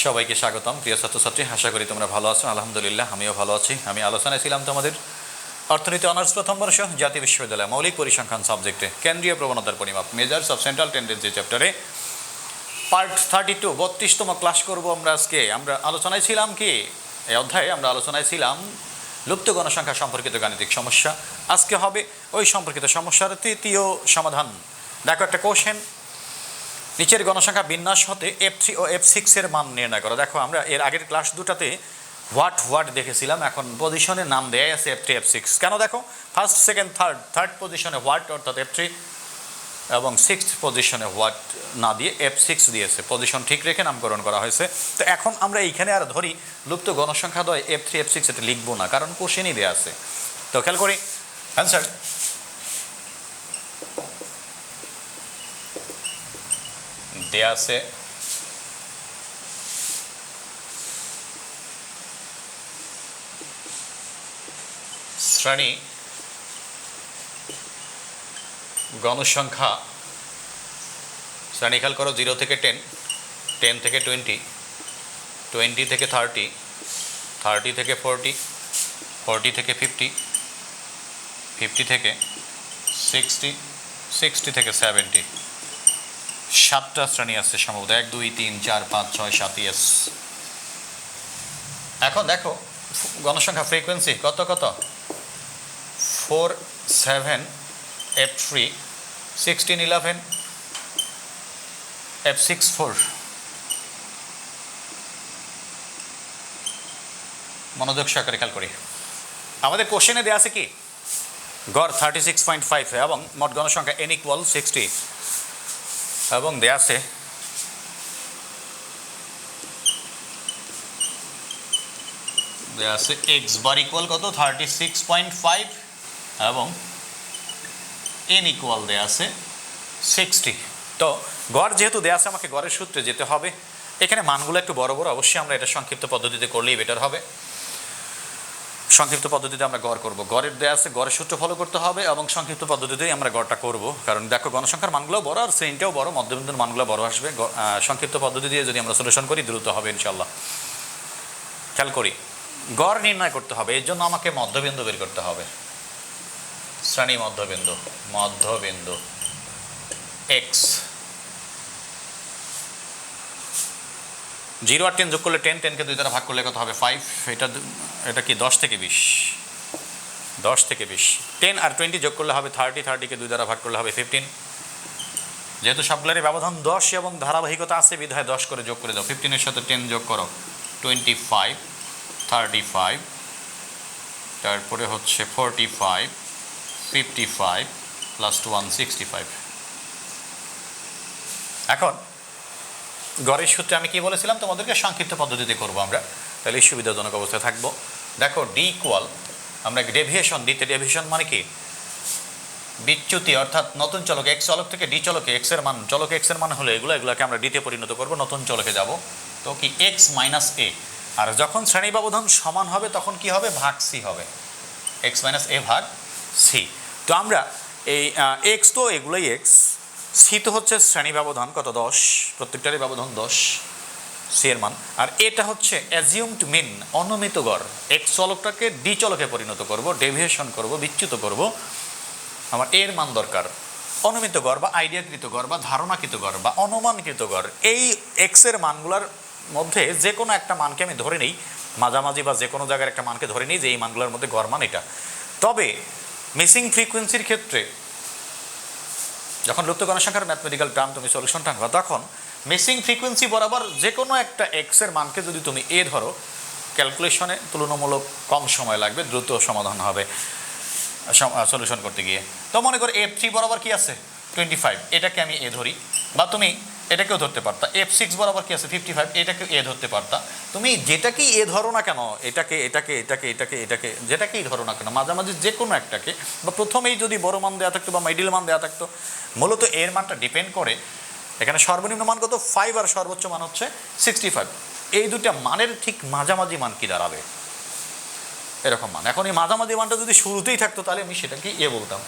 সবাইকে স্বাগতম প্রিয় ছাত্রছাত্রী, আশা করি তোমরা ভালো আছো। আলহামদুলিল্লাহ আমিও ভালো আছি। আমি আলোচনায় ছিলাম তোমাদের অর্থনীতি অনার্স প্রথম বর্ষ জাতীয় বিশ্ববিদ্যালয় মৌলিক পরিসংখ্যান সাবজেক্টে কেন্দ্রীয় প্রবণতার পরিমাপ মেজার্স অফ সেন্ট্রাল টেন্ডেন্সি চ্যাপ্টারে পার্ট 32 32তম ক্লাস করব আমরা আজকে। আমরা আলোচনায় ছিলাম কি এই অধ্যায়ে আমরা আলোচনায় ছিলাম লুপ্ত গণসংখ্যা সম্পর্কিত গাণিতিক সমস্যা। আজকে হবে ওই সম্পর্কিত সমস্যার তৃতীয় সমাধান। দেখো একটা কোশ্চেন, নিচের গণসংখ্যা বিন্যাস হতে F3 ও F6 এর মান নির্ণয় করো। দেখো আমরা এর আগের ক্লাস দুটাতে হোয়াট দেখেছিলাম, এখন পজিশনের নাম দেয়া আছে F3 F6। কেন দেখো, ফার্স্ট সেকেন্ড থার্ড পজিশনে হোয়াট অর্থাৎ F3 এবং সিক্সথ পজিশনে হোয়াট না দিয়ে F6 দিয়েছে, পজিশন ঠিক রেখে নামকরণ করা হয়েছে। তো এখন আমরা এইখানে আর ধরি লুপ্ত গণসংখ্যা দ্বয় F3 F6 এটা লিখবো না, কারণ কোশ্চেনই দেওয়া আছে। তো খেয়াল করি অ্যান্সার। দেয়া আছে শ্রেণী গণসংখ্যা, শ্রেণী খেয়াল করো 0 থেকে 10, 10 থেকে 20, 20 থেকে 30, 30 থেকে 40, 40 থেকে 50, 50 থেকে 60, 60 থেকে 70। 7টা শ্রেণী আছে সম্ভবত, 1 2 3 4 5 6 7 ইয়েস। এখন দেখো গণসংখ্যা ফ্রিকোয়েন্সি কত কত, 4 7 F3, 16 11 F6 4। মনোযোগ সহকারে খেয়াল করি। আমাদের কোশ্চেনে দেওয়া আছে কি গড় 36.5 এবং মোট গণসংখ্যা n = 60 এবং দেওয়া আছে x বার ইকুয়াল কত 36.5 এবং n ইকুয়াল দেওয়া আছে 60। তো গড় যেহেতু দেওয়া আছে আমাকে গড়ের সূত্রে যেতে হবে। এখানে মানগুলো একটু বড় বড়, অবশ্যই আমরা এটা সংক্ষিপ্ত পদ্ধতিতে করলেই বেটার হবে। সংক্ষিপ্ত পদ্ধতিতে আমরা গড় করব, গড়ের দেওয়া আছে গড়ের সূত্র ফলো করতে হবে এবং সংক্ষিপ্ত পদ্ধতিতেই আমরা গড়টা করব। কারণ দেখো গণসংখ্যার মানগুলো বড় আর শ্রেণীটাও বড়, মধ্যবিন্দুর মানগুলো বড় আসবে। সংক্ষিপ্ত পদ্ধতি দিয়ে যদি আমরা সলিউশন করি দ্রুত হবে ইনশাল্লাহ। খেয়াল করি গড় নির্ণয় করতে হবে, এর জন্য আমাকে মধ্যবিন্দু বের করতে হবে। শ্রেণী মধ্যবিন্দু x 0 আর 10 যোগ করলে 10, 10কে 2 দ্বারা ভাগ করলে কত হবে 5। এটা কি 10 থেকে 20, 10 থেকে 20। 10 আর 20 যোগ করলে হবে 30, 30কে 2 দ্বারা ভাগ করলে হবে 15। যেহেতু সবগুলোরই ব্যবধান 10 এবং ধারাবাহিকতা আছে বিধায় 10 করে যোগ করে দাও। 15 এর সাথে 10 যোগ করো 25, 35, তারপরে হচ্ছে 45, 55 প্লাস 1 65। এখন গড়ের সূত্রে আমি কি বলেছিলাম তোমাদেরকে, সংক্ষিপ্ত পদ্ধতিতে করব আমরা, তাহলে সুবিধাজনক অবস্থায় থাকবো। দেখো ডি ইকুয়াল, আমরা ডেভিয়েশন দিতে, ডেভিয়েশন মানে কি বিচ্যুতি, অর্থাৎ নতুন চলক এক্স চলক থেকে ডি চলকে এক্স এর মান, চলকে এক্স এর মান হলো এগুলোকে আমরা ডিতে পরিণত করব, নতুন চলকে যাব। তো কি এক্স মাইনাস এ, আর যখন শ্রেণী ব্যবধান সমান হবে তখন কি হবে, ভাগ সি হবে, এক্স মাইনাস এ ভাগ সি। তো আমরা এই এক্স, তো এগুলোই এক্স, সি তো হচ্ছে শ্রেণী ব্যবধান কত 10, প্রত্যেকটারই ব্যবধান 10 সি এর মান, আর এটা হচ্ছে অ্যাজিউমড মিন অনুমিত গড়। এক্স চলকটাকে ডি চলকে পরিণত করব, ডেভিয়েশন করব, বিচ্যুত করব। আমার এর মান দরকার অনুমিত গড় বা আইডিয়াকৃত গড় বা ধারণাকৃত গড় বা অনুমানকৃত গড়। এই এক্স এর মানগুলোর মধ্যে যে কোনো একটা মানকে আমি ধরে নিই, মাঝামাঝি বা যে কোনো জায়গার একটা মানকে ধরে নিই যে এই মানগুলোর মধ্যে গড় মান এটা। তবে মিসিং ফ্রিকোয়েন্সির ক্ষেত্রে যখন লুপ্ত গণসংখ্যার ম্যাথমেটিক্যাল টার্ম তুমি সলিউশন টানবা, তখন মিসিং ফ্রিকোয়েন্সি বরাবর যে কোনো একটা এক্স এর মানকে যদি তুমি এ ধরো, ক্যালকুলেশনে তুলনামূলক কম সময় লাগবে, দ্রুত সমাধান হবে সলিউশন করতে গিয়ে। তো মনে করো F3 বরাবর কি আছে 25, এটাকে আমি এ ধরি, বা তুমি এটাকেও ধরতে পারতা। F6 বরাবর কি আছে 55, এটাকে এ ধরতে পারতা। তুমি যেটাকেই এ ধরো না কেন, এটাকে যেটাকেই ধরো না কেন, মাঝামাঝি যে কোনো একটাকে, বা প্রথমেই যদি বড় মান দেওয়া থাকতো বা মিডিল মান দেওয়া থাকতো, মূলত এর মানটা ডিপেন্ড করে এখানে সর্বনিম্ন মান কত 5 আর সর্বোচ্চ মান হচ্ছে 65। এই দুটা মানের ঠিক মাঝামাঝি মান কি দাঁড়াবে, এরকম মান। এখন এই মাঝামাঝি মানটা যদি শুরুতেই থাকতো তাহলে আমি সেটাকে এ বলতাম।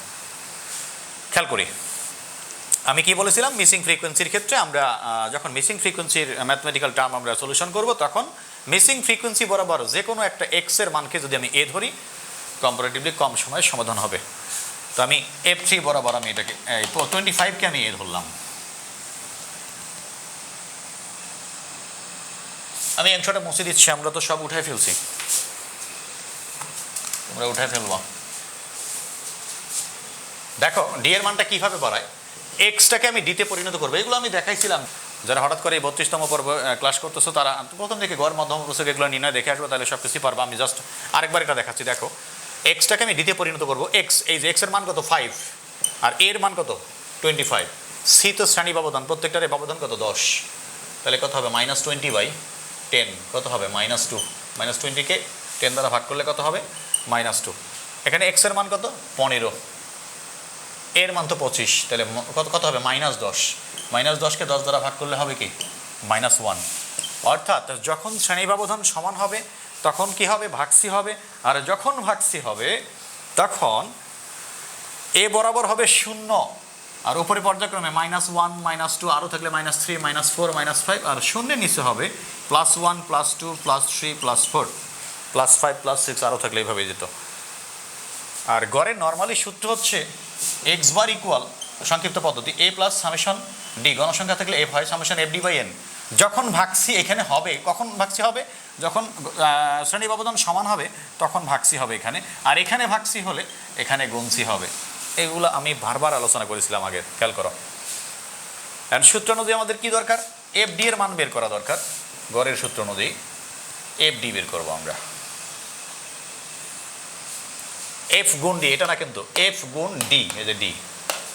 খেয়াল করি আমি কি বলেছিলাম, মিসিং ফ্রিকোয়েন্সির ক্ষেত্রে আমরা যখন মিসিং ফ্রিকোয়েন্সির ম্যাথমেটিক্যাল টার্ম আমরা সলিউশন করব, তখন মিসিং ফ্রিকোয়েন্সি বরাবর যে কোনো একটা এক্স এর মানকে যদি আমি এ ধরি, কম্পারেটিভলি কম সময়ে সমাধান হবে। তো আমি F3 বরাবর আমি এটাকে 25কে আমি এ ধরলাম। আমি অ্যান্সারটা মুছে দিচ্ছি, আমরা তো সব উঠাই ফেলছি, তোমরা উঠাই ফেলবো। দেখো ডি এর মানটা কিভাবে বাড়ায়, এক্সটাকে আমি ডিতে পরিণত করবো। এগুলো আমি দেখাইছিলাম, যারা হঠাৎ করে এই 32তম পর্ব ক্লাস করতেছো তারা প্রথম থেকে গড় মধ্যম প্রসেক এগুলো নির্ণয় দেখে আসবো, তাহলে সব কিছুই পারবো। আমি জাস্ট আরেকবার এটা দেখাচ্ছি। দেখো এক্সটাকে আমি ডিতে পরিণত করবো। এক্স, এই যে এক্সের মান কত 5 আর এর মান কত 25। সি তো শ্রেণী ব্যবধান, প্রত্যেকটার ব্যবধান কত 10, তাহলে কত হবে -20/10, কত হবে -2। -20কে 10 দ্বারা ভাগ করলে কত হবে -2। এখানে এক্স এর মান কত 15, এর মান তো 25, তাহলে কত হবে -10। -10কে 10 দ্বারা ভাগ করলে হবে কি -1। অর্থাৎ যখন শ্রেণী ব্যবধান সমান হবে তখন কি হবে, ভাগসি হবে। আর যখন ভাগসি হবে তখন এ বরাবর হবে 0, আর উপরে পর্যায়ক্রমে -1 -2 আরও থাকলে -3 -4 -5, আর শূন্যের নিচে হবে +1 +2 +3 +4 +5 +6 আরও থাকলে এইভাবে যেত। আর গড়ের নর্মালি সূত্র হচ্ছে এক্স বার ইকুয়াল সংক্ষিপ্ত পদ্ধতি a প্লাস সামেশন ডি, গণসংখ্যা থাকলে f হয় সামেশন FD/n। যখন ভাগসি এখানে হবে, কখন ভাগসি হবে, যখন শ্রেণী ব্যবধান সমান হবে তখন ভাগসি হবে এখানে, আর এখানে ভাগসি হলে এখানে গুণসি হবে। এগুলো আমি বারবার আলোচনা করেছিলাম আগে, খেয়াল করো। এন্ড সূত্র অনুযায়ী আমাদের কি দরকার, FD এর মান বের করা দরকার। গড়ের সূত্র অনুযায়ী FD বের করবো আমরা। এফ গুণ ডি, এটা না কিন্তু এফ গুণ ডি, এই যে ডি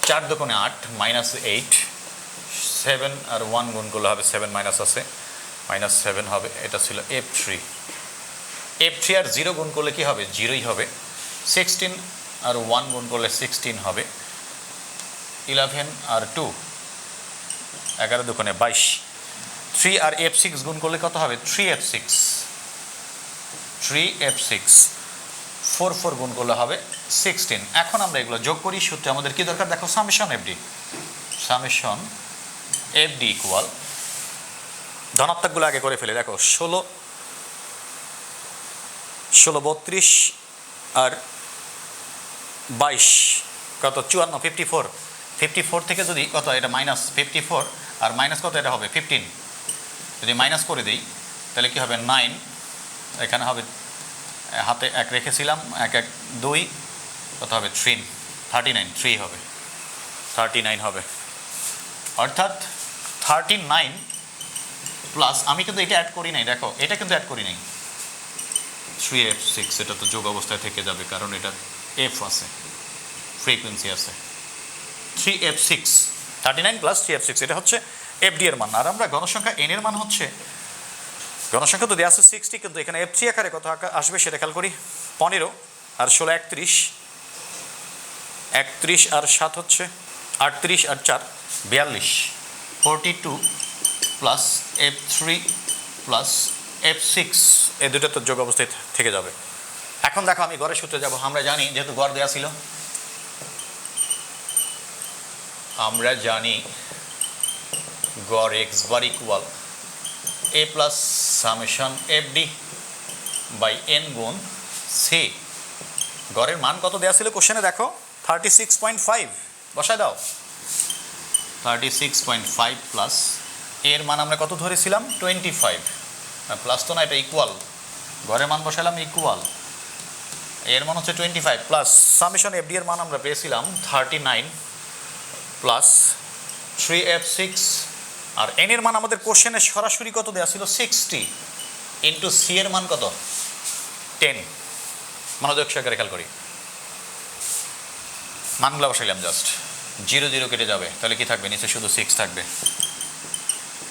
4 দুগুণে 8 -8, 7 আর 1 গুণ করলে হবে 7 মাইনাস আছে -7 হবে। এটা ছিল F3 আর 0 গুণ করলে কি হবে 0ই হবে। 16 আর 1 গুণ করলে 16 হবে। 11 আর 2 11 দুগুণে 22। 3 আর F6 গুণ করলে কত হবে 3F6। 4 গুণ করলে হবে 16। এখন আমরা এগুলো যোগ করি। সূত্রে আমাদের কি দরকার, দেখো সামেশন FD ইকুয়াল, ধনাত্মকগুলো আগে করে ফেলে। দেখো 16 32 আর 22 কত 54, 54 থেকে যদি কত এটা -54 আর মাইনাস কত এটা হবে 15, যদি মাইনাস করে দিই তাহলে কি হবে 9, এখানে হবে হাতে 1 রেখেছিলাম 1 1 2, কত হবে 39 হবে 39 হবে। অর্থাৎ 39 প্লাস, আমি কিন্তু এটা অ্যাড করি নাই, দেখো এটা কিন্তু অ্যাড করি নাই 3F6, এটা তো যোগ অবস্থায় থেকে যাবে কারণ এটা F আছে, ফ্রিকোয়েন্সি আছে। 3F6 39 প্লাস 3F6, এটা হচ্ছে FD এর মান। আর আমরা গণসংখ্যা n এর মান হচ্ছে, গণসংখ্যা তো দেওয়া আছে 60, কিন্তু এখানে F3 আকারে কত আসবে সেটা খেয়াল করি। 15 আর 16 31 আর 7 হচ্ছে 38 আর 4 42, 42 প্লাস F3 প্লাস F6, এই দুটো তো যোগ অবস্থায় থেকে যাবে। এখন দেখো আমি গড়ের সূত্রে যাব। আমরা জানি যেহেতু গড় দেওয়া ছিল, আমরা জানি গড় x bar equal a plus summation FD by n গুণ সি। গড়ের মান কত দেওয়া ছিল কোশ্চেনে, দেখো 36.5 বসায় দাও। 36.5 প্লাস এর মান আমরা কত ধরেছিলাম 25, প্লাস তো না, এটা ইকুয়াল, গড়ের মান বসালাম ইকুয়াল, এর মান হচ্ছে 25 প্লাস সামেশন FD এর মান আমরা পেয়েছিলাম 39 প্লাস 3F6, আর n এর মান আমাদের কোশ্চেনে সরাসরি কত দেওয়া ছিল 60 ইন্টু সি এর মান কত 10। মনোযোগ সহকারে খেয়াল করি, মানগুলো বসাইলাম, জাস্ট 0 0 কেটে যাবে, তাহলে কি থাকবে নিচে শুধু 6 থাকবে।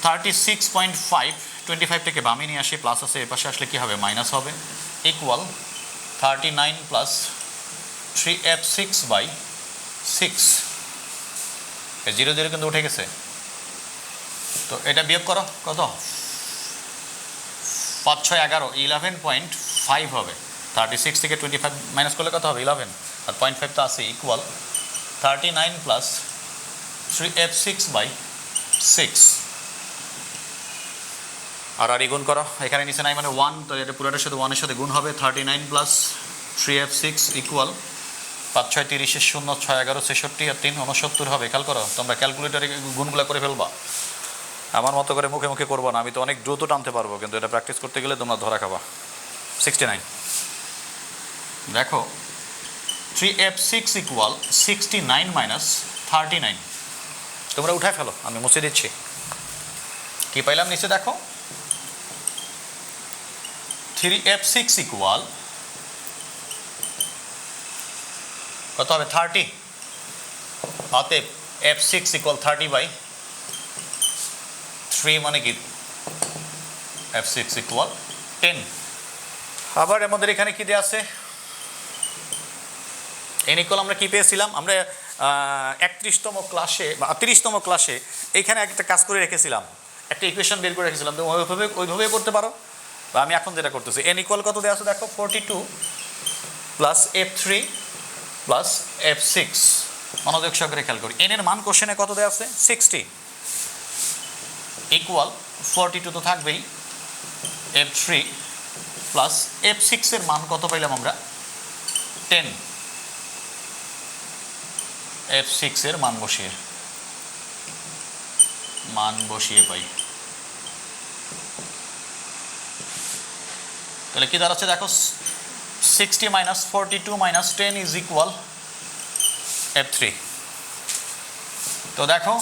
36.5 25 থেকে বামে নিয়ে আসি, প্লাস আছে, এর পাশে আসলে কি হবে মাইনাস হবে, ইকুয়াল 39 প্লাস 3F6 বাই 6। 0 0 কিন্তু উঠে গেছে, তো এটা বিয়োগ করো, কত 5 6 11 11.5 হবে। 36 থেকে 25 মাইনাস করলে কত হবে 11, আর 0.5 তো আছে, ইকুয়াল 39 প্লাস 3f6/6 আর গুণ করো, এখানে নিচে নাই মানে 1, তো এটা পুরোটার সাথে 1 এর সাথে গুণ হবে। 39 প্লাস 3f6 ইকুয়াল 5 6 30 0 6 11 66 আর 3 69 হবে। খেয়াল করো, তোমরা ক্যালকুলেটারে গুণগুলো করে ফেলবা, আমার মতো করে মুখে মুখে করবো না, আমি তো অনেক দ্রুত টানতে পারবো, কিন্তু এটা প্র্যাকটিস করতে গেলে তোমরা ধরা খাবা। 69 দেখো 3f6 ইকুয়াল 69 মাইনাস 39, তোমরা উঠায় ফেলো, আমি মুছে দিচ্ছি। কি পাইলাম নিচে দেখো, 3f6 ইকুয়াল কত হবে 30, অতএব f6 ইকুয়াল 30/3 মানে কি f6 ইকুয়াল 10। আবার আমাদের এখানে কি দেওয়া আছে, n ইকুয়াল আমরা কি পেয়েছিলাম, আমরা 31তম ক্লাসে বা 30তম ক্লাসে এইখানে একটা কাজ করে রেখেছিলাম, একটা ইকুয়েশন বের করে রেখেছিলাম, তো ওইভাবে করতে পারো, বা আমি এখন যেটা করতেছি। n ইকুয়াল কত দেওয়া আছে দেখো, 42 প্লাস f3 প্লাস f6, মনোযোগ সহকারে খেয়াল করি। n এর মান কোশ্চেনে কত দেওয়া আছে 60 ইকুয়াল 42 তো থাকবেই, f3 প্লাস f6 এর মান কত পাইলাম আমরা 10, f6 এর মান বসিয়ে পাই। তাহলে কি দাঁড়াচ্ছে দেখো, 60 minus 42 minus 10 is equal f3। তো দেখো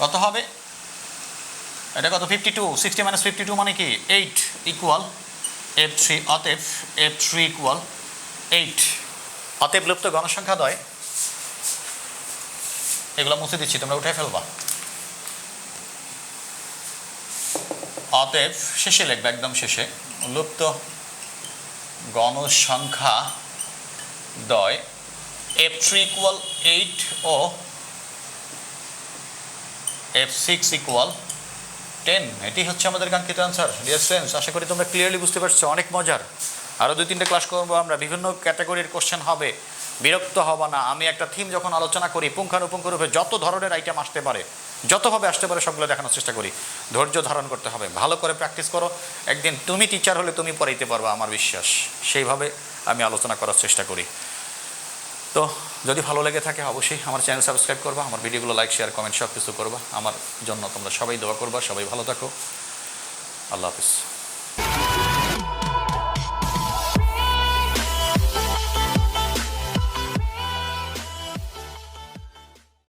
কত হবে, এটা কত 52, 60 মাইনাস 52 মানে কি 8 ইকুয়াল f3, অতএব f3 ইকুয়াল 8। অতএব লুপ্ত গণসংখ্যাদ্বয়, এগুলো মুছে দিচ্ছি, তোমরা উঠে ফেলবা। অতএব শেষে লিখবে, একদম শেষে, লুপ্ত গণসংখ্যাদ্বয় f3 ইকুয়াল 8 ও f6 ইকুয়াল 10। এটি হচ্ছে আমাদের কাঙ্ক্ষিত আনসার। ডিয়ার স্টুডেন্টস, আশা করি তোমরা ক্লিয়ারলি বুঝতে পারছো, অনেক মজার। আরও 2-3টে ক্লাস করবো আমরা, বিভিন্ন ক্যাটাগরির কোশ্চেন হবে, বিরক্ত হবা না। আমি একটা থিম যখন আলোচনা করি, পুঙ্খানুপুঙ্খরূপে যত ধরনের আইটেম আসতে পারে, যতভাবে আসতে পারে সবগুলো দেখানোর চেষ্টা করি। ধৈর্য ধারণ করতে হবে, ভালো করে প্র্যাকটিস করো, একদিন তুমি টিচার হলে তুমি পড়াইতে পারবা, আমার বিশ্বাস। সেইভাবে আমি আলোচনা করার চেষ্টা করি। তো যদি ভালো লেগে থাকে অবশ্যই আমার চ্যানেল সাবস্ক্রাইব করবা, আমার ভিডিওগুলো লাইক শেয়ার কমেন্ট সব কিছু করবা। আমার জন্য তোমরা সবাই দোয়া করবা, সবাই ভালো থাকো, আল্লাহ হাফিজ।